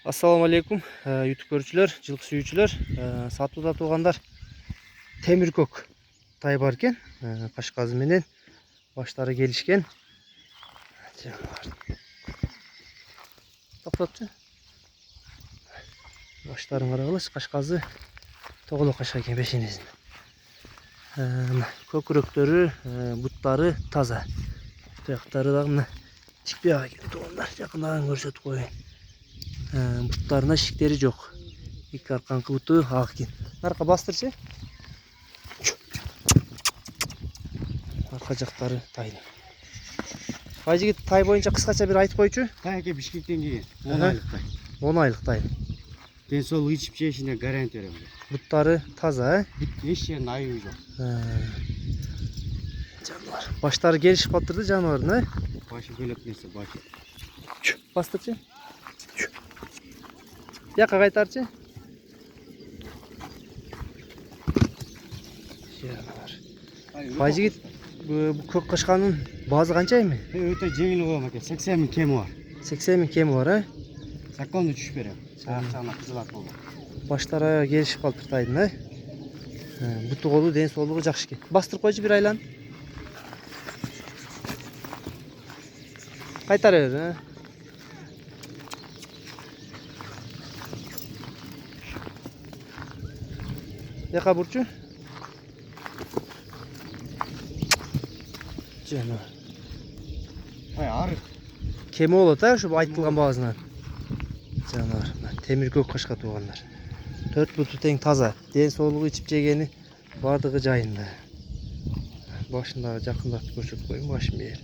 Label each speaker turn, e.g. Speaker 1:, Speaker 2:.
Speaker 1: Assalamu alaikum YouTube görücüler, жылкы сүйүүчүлөр. Сатууда тургандар темиркөк тай бар экен. Кашказы менен баштары келишкен. Токтотчу. Баштарын карагылыч, кашказы тоголок кашка экен бешенесин. Көкүрөктөрү, буттары таза. Таяктары да мына чикпей экен тугандар. Жакындан көрсөтүп коеюн. Буттарына шиктери жок. İki arkankı butu ак экен. Арка бастырчы. Арка жактары тай. Байжигит тай боюнча кыскача бир айтып койчу.
Speaker 2: Тай эке Бишкектен келген. 10 айлык тай.
Speaker 1: 10 айлык тай.
Speaker 2: Ден соолугу ичип жешине гарантия берем.
Speaker 1: Буттары таза,
Speaker 2: Эч жерин айыбы жок.
Speaker 1: Жаныбар. Баштары келишип калыптырды жаныбардын,
Speaker 2: Башы бөлөк нерсе, башы.
Speaker 1: Бастырчы. Яка кайтарчы. Байжигит bu көк кашканын баазы канча эми?
Speaker 2: Өтө жеңил болом экен. 80 000 кеми бар.
Speaker 1: 80 000 кеми бар,
Speaker 2: Законду түшүп берем. Саакчана кызылат болду.
Speaker 1: Баштары келишип калыптыр тайдын, Буту колу, ден соолугу жакшы экен. Бастырып койчу бир айлан. Кайтара бер, Яка бурчу? Жаныбар.
Speaker 2: Тай ары.
Speaker 1: Кеми болот, ушу айтылган баасынан. Жаныбар, темиркөк кашка туугандар. 4 буту тең таза. Ден соолугу ичип жегени бардыгы жайында. Башындагы жакындатып көрсөтүп коеюн, башын бери.